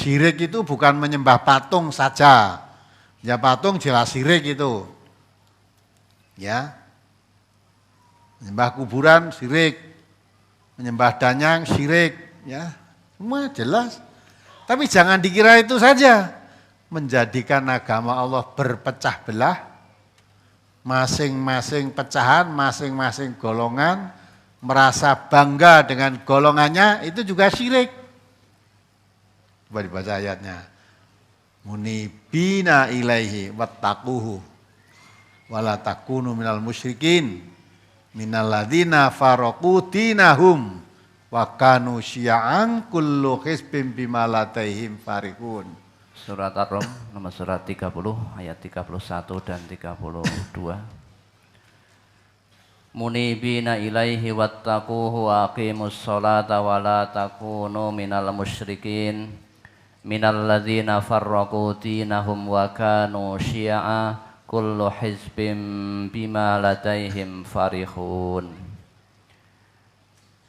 Syirik itu bukan menyembah patung saja. Ya patung jelas syirik itu. Ya. Menyembah kuburan syirik. Menyembah danyang syirik, ya. Semua jelas. Tapi jangan dikira itu saja. Menjadikan agama Allah berpecah belah. Masing-masing pecahan, masing-masing golongan merasa bangga dengan golongannya, itu juga syirik. Coba dibaca ayatnya. Munibina ilaihi wattaquhu wala takunu minal musyrikin minal ladzina faraqu dinahum wa kanu syi'an kullu hizbin bima ladaihim farihun. Surat Ar-Rum nomor surat 30 ayat 31 dan 32. Munibina ilaihi wattaquhu wa aqimus sholata wa la takunu minal musyrikin minal ladzina farraqu dinahum wa kanu syi'a kullu hizbin bima ladaihim farihun.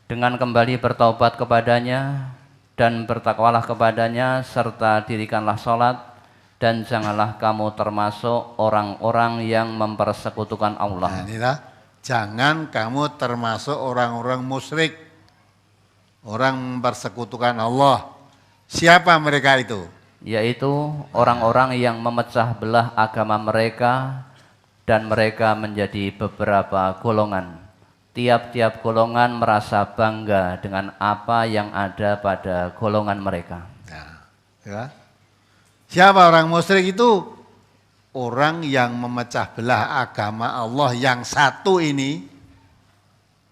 Dengan kembali bertaubat kepadanya dan bertakwalah kepadanya, serta dirikanlah sholat, dan janganlah kamu termasuk orang-orang yang mempersekutukan Allah. Nah, inilah, jangan kamu termasuk orang-orang musyrik, orang mempersekutukan Allah. Siapa mereka itu? Yaitu orang-orang yang memecah belah agama mereka, dan mereka menjadi beberapa golongan. Tiap-tiap golongan merasa bangga dengan apa yang ada pada golongan mereka. Nah, ya. Siapa orang musyrik itu? Orang yang memecah belah agama Allah yang satu ini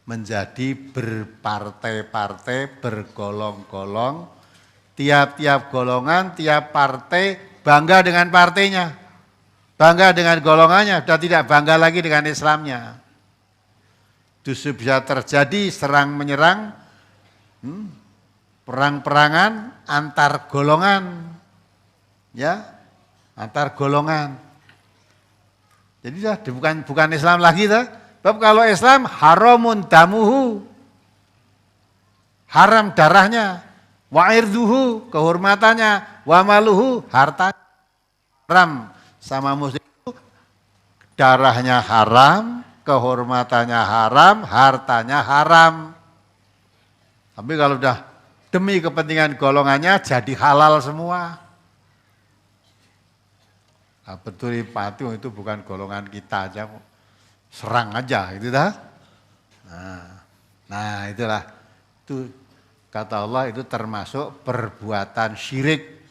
menjadi berpartai-partai, bergolong-golong. Tiap-tiap golongan, tiap partai bangga dengan partainya. Bangga dengan golongannya, sudah tidak bangga lagi dengan Islamnya. Justru bisa terjadi serang menyerang, perang-perangan antar golongan, ya, antar golongan. Jadi bukan Islam lagi, sebab kalau Islam haramun damuhu, haram darahnya, wa irduhu, kehormatannya, wa maluhu, harta haram. Sama muslim itu darahnya haram, kehormatannya haram, hartanya haram. Tapi kalau udah demi kepentingan golongannya jadi halal semua. Nah, betul pati itu bukan golongan kita aja, serang aja gitu dah. Nah itulah, itu kata Allah itu termasuk perbuatan syirik.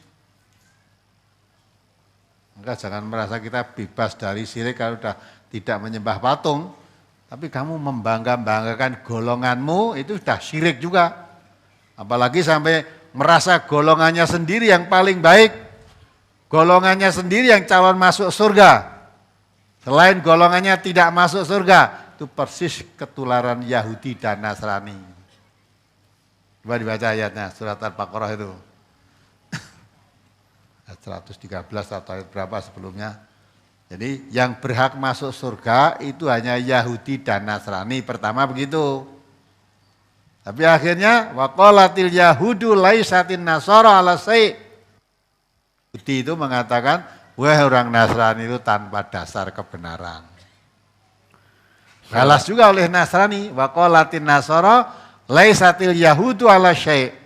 Maka jangan merasa kita bebas dari syirik kalau sudah tidak menyembah patung, tapi kamu membangga-banggakan golonganmu, itu sudah syirik juga. Apalagi sampai merasa golongannya sendiri yang paling baik, golongannya sendiri yang calon masuk surga. Selain golongannya tidak masuk surga, itu persis ketularan Yahudi dan Nasrani. Coba dibaca ayatnya, surat Al-Baqarah itu. 113 atau ayat berapa sebelumnya. Jadi yang berhak masuk surga itu hanya Yahudi dan Nasrani, pertama begitu. Tapi akhirnya waqalatil yahudu laisatin nasara ala syai'. Yahudi itu mengatakan, wah orang Nasrani itu tanpa dasar kebenaran. Balas juga oleh Nasrani, waqalatin nasara laisatil yahudu ala syai'.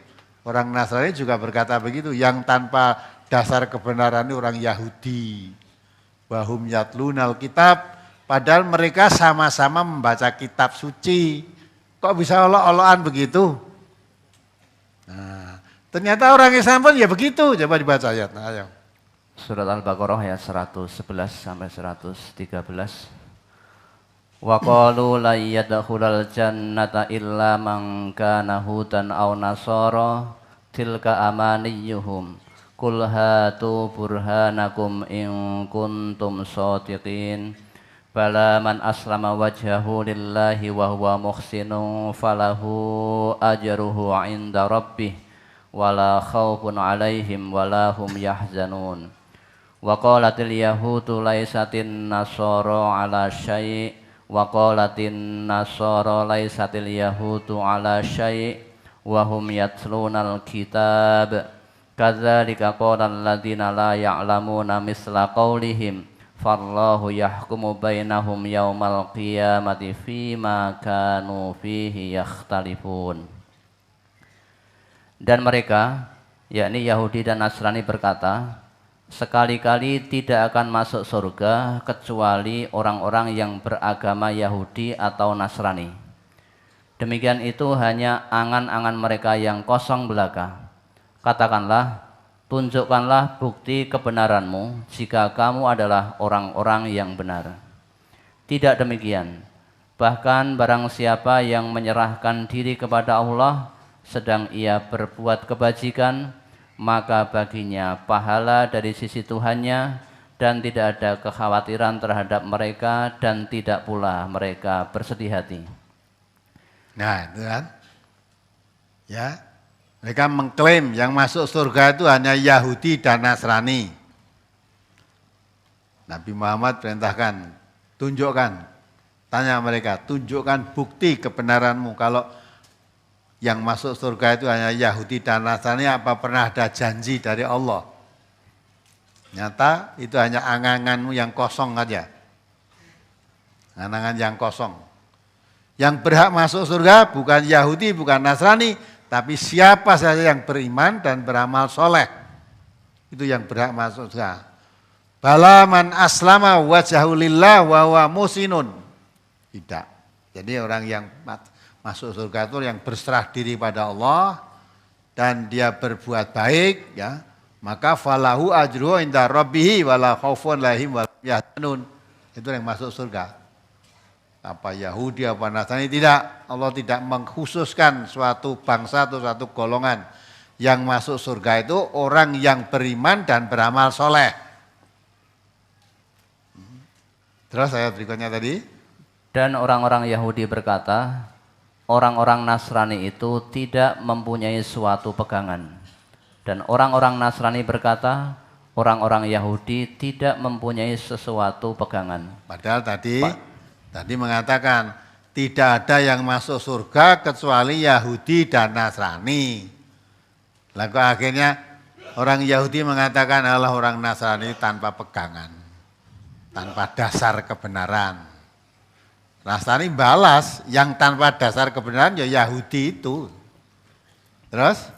Orang Nasrani juga berkata begitu, yang tanpa dasar kebenaran itu orang Yahudi. Wahum yatlunal kitab, padahal mereka sama-sama membaca kitab suci. Kok bisa olok-olokan begitu? Nah, ternyata orang Islam pun ya begitu. Coba dibaca ayat. Nah, ayo. Surat Al-Baqarah ayat 111 sampai 113. Wa qalu la yadkhulal jannata illa man kana hudan aw nasara tilka amaniyuhum. Qul hatu burhanakum in kuntum shadiqin. Bala man aslama wajhahu lillahi wa huwa muhsinun falahu ajruhu 'inda rabbih wala khaufun 'alaihim wala hum yahzanun. Wa qalatil yahudu laisatin nasara 'ala syai' wa qalatin nasara laisatil yahudu 'ala syai' wa hum yatlunal kitab Kadzalika qala alladziina laa ya'lamuuna misla qaulihim fallahu yahkumu bainahum yaumal qiyamati fima kanu fihi yakhtalifun. Dan mereka, yakni Yahudi dan Nasrani berkata, sekali-kali tidak akan masuk surga kecuali orang-orang yang beragama Yahudi atau Nasrani. Demikian itu hanya angan-angan mereka yang kosong belaka. Katakanlah, tunjukkanlah bukti kebenaranmu jika kamu adalah orang-orang yang benar. Tidak demikian. Bahkan barang siapa yang menyerahkan diri kepada Allah sedang ia berbuat kebajikan, maka baginya pahala dari sisi Tuhannya dan tidak ada kekhawatiran terhadap mereka dan tidak pula mereka bersedih hati. Nah, itu kan. Ya. Mereka mengklaim yang masuk surga itu hanya Yahudi dan Nasrani. Nabi Muhammad perintahkan, tunjukkan, tanya mereka, tunjukkan bukti kebenaranmu. Kalau yang masuk surga itu hanya Yahudi dan Nasrani, apa pernah ada janji dari Allah? Nyata itu hanya angan-anganmu yang kosong aja. Angan-angan yang kosong. Yang berhak masuk surga bukan Yahudi, bukan Nasrani, tapi siapa saja yang beriman dan beramal soleh, itu yang berhak masuk surga. Bala man aslama wajhahu lillah wa huwa muhsinun. Tidak. Jadi orang yang masuk surga itu yang berserah diri pada Allah dan dia berbuat baik, ya, maka falahu ajruhu inda rabbih wala khaufun alaihim wa la hum yahzanun. Itu yang masuk surga. Apa Yahudi, apa Nasrani, tidak. Allah tidak mengkhususkan suatu bangsa atau suatu golongan. Yang masuk surga itu orang yang beriman dan beramal soleh. Terus ayat berikutnya tadi. Dan orang-orang Yahudi berkata, orang-orang Nasrani itu tidak mempunyai suatu pegangan. Dan orang-orang Nasrani berkata, orang-orang Yahudi tidak mempunyai sesuatu pegangan. Padahal tadi mengatakan tidak ada yang masuk surga kecuali Yahudi dan Nasrani. Lalu akhirnya orang Yahudi mengatakan Allah orang Nasrani tanpa pegangan, tanpa dasar kebenaran. Nasrani balas yang tanpa dasar kebenaran ya Yahudi itu. Terus?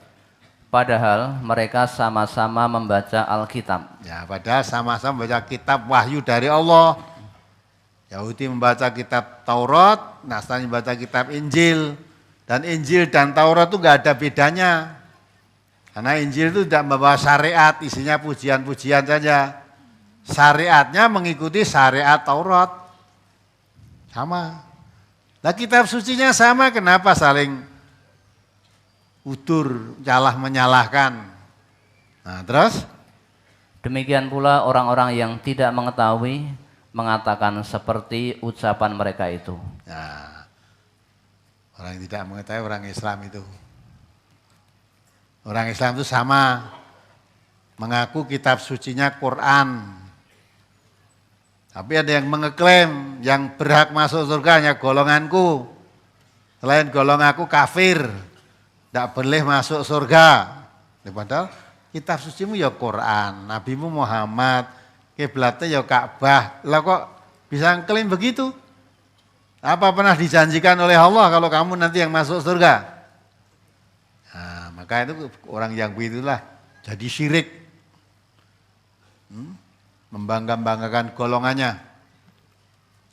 Padahal mereka sama-sama membaca Alkitab. Ya, padahal sama-sama membaca kitab wahyu dari Allah. Yahudi membaca kitab Taurat, Nasrani membaca kitab Injil. Dan Injil dan Taurat itu enggak ada bedanya. Karena Injil itu tidak membawa syariat, isinya pujian-pujian saja. Syariatnya mengikuti syariat Taurat. Sama. Nah kitab sucinya sama, kenapa saling udur, salah menyalahkan? Nah terus? Demikian pula orang-orang yang tidak mengetahui mengatakan seperti ucapan mereka itu. Nah, orang yang tidak mengetahui orang Islam itu. Orang Islam itu sama, mengaku kitab sucinya Quran. Tapi ada yang mengeklaim yang berhak masuk surga hanya golonganku. Selain golonganku kafir, tidak boleh masuk surga. Padahal kitab sucimu ya Quran, nabimu Muhammad, kiblatnya ya Ka'bah. Lah kok bisa klaim begitu? Apa pernah dijanjikan oleh Allah kalau kamu nanti yang masuk surga? Nah, maka itu orang yang begitulah jadi syirik. Membangga-banggakan golongannya.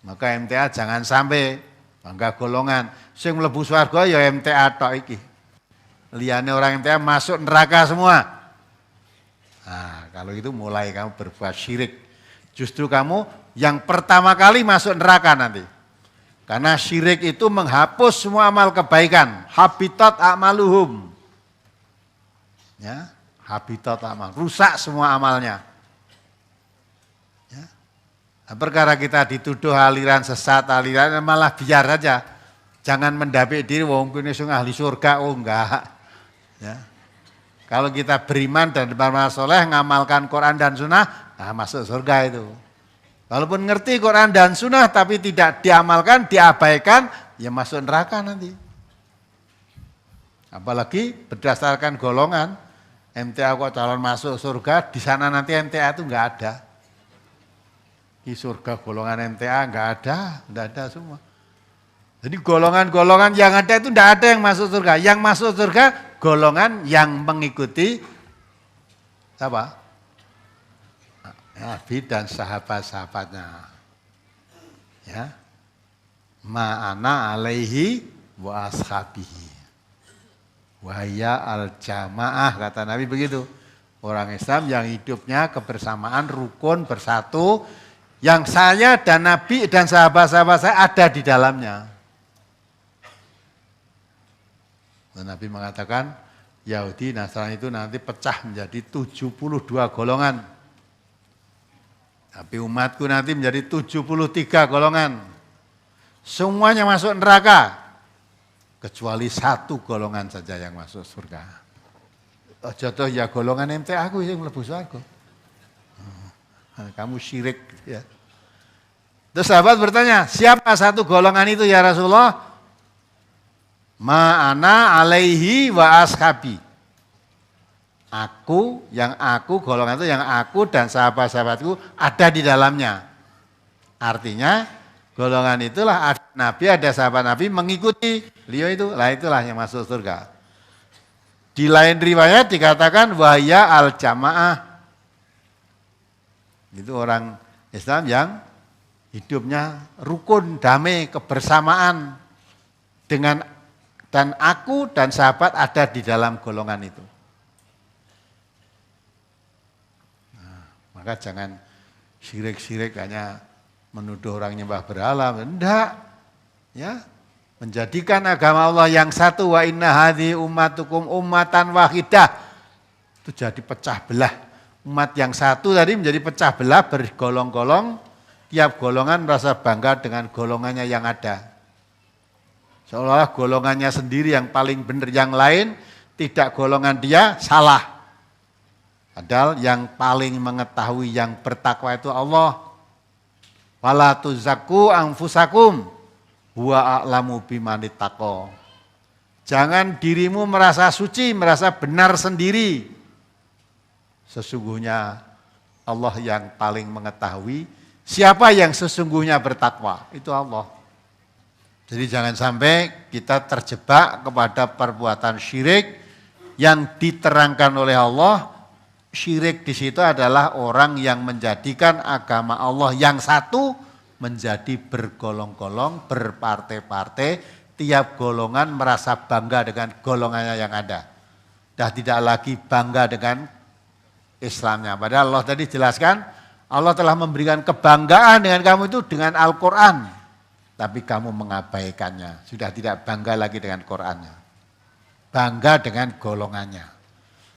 Maka MTA jangan sampai bangga golongan. Sing mlebu swarga ya MTA tok iki. Liyane orang MTA masuk neraka semua. Nah, kalau itu mulai kamu berbuat syirik. Justru kamu yang pertama kali masuk neraka nanti. Karena syirik itu menghapus semua amal kebaikan. Habitat a'maluhum. Ya, habitat amal. Rusak semua amalnya. Ya. Nah, perkara kita dituduh aliran sesat, aliran malah biar aja. Jangan mendapik diri, wong kene sing ahli surga, oh enggak. Ya. Kalau kita beriman dan beramal soleh, ngamalkan Quran dan Sunnah, nah masuk surga itu. Walaupun ngerti Quran dan Sunnah tapi tidak diamalkan, diabaikan, ya masuk neraka nanti. Apalagi berdasarkan golongan, MTA kok calon masuk surga, di sana nanti MTA itu nggak ada. Di surga golongan MTA nggak ada semua. Jadi golongan-golongan yang ada itu nggak ada yang masuk surga. Yang masuk surga golongan yang mengikuti apa? Nabi dan sahabat-sahabatnya. Ya. Ma'ana alaihi wa ashabihi. Wahya al-jamaah, kata Nabi begitu. Orang Islam yang hidupnya kebersamaan, rukun, bersatu, yang saya dan Nabi dan sahabat-sahabat saya ada di dalamnya. Dan Nabi mengatakan, Yahudi, Nasrani itu nanti pecah menjadi 72 golongan. Tapi umatku nanti menjadi 73 golongan. Semuanya masuk neraka. Kecuali satu golongan saja yang masuk surga. Jatuh ya golongan MTA aku yang mlebu surga. Kamu syirik ya. Terus sahabat bertanya, siapa satu golongan itu ya Rasulullah? Ma'ana alaihi wa ashabi. Aku golongan itu yang aku dan sahabat-sahabatku ada di dalamnya. Artinya golongan itulah ada Nabi, ada sahabat Nabi mengikuti beliau itu. Lah itulah yang masuk surga. Di lain riwayat dikatakan wahya al-jamaah. Itu orang Islam yang hidupnya rukun, damai, kebersamaan dengan dan aku dan sahabat ada di dalam golongan itu. Nah, maka jangan syirik-syirik hanya menuduh orang nyembah berhala, enggak. Ya, menjadikan agama Allah yang satu, wa inna hadhi ummatukum ummatan wahidah. Itu jadi pecah belah. Umat yang satu tadi menjadi pecah belah, bergolong-golong, tiap golongan merasa bangga dengan golongannya yang ada. Seolah-olah golongannya sendiri yang paling benar, yang lain tidak golongan dia salah. Padahal yang paling mengetahui, yang bertakwa itu Allah. Wala tuzakku anfusakum huwa a'lamu bimanit taqo. Jangan dirimu merasa suci, merasa benar sendiri. Sesungguhnya Allah yang paling mengetahui siapa yang sesungguhnya bertakwa. Itu Allah. Jadi jangan sampai kita terjebak kepada perbuatan syirik yang diterangkan oleh Allah. Syirik di situ adalah orang yang menjadikan agama Allah yang satu menjadi bergolong-golong, berpartai-partai, tiap golongan merasa bangga dengan golongannya yang ada. Dah tidak lagi bangga dengan Islamnya. Padahal Allah tadi jelaskan, Allah telah memberikan kebanggaan dengan kamu itu dengan Al-Quran. Tapi kamu mengabaikannya, sudah tidak bangga lagi dengan Qurannya. Bangga dengan golongannya.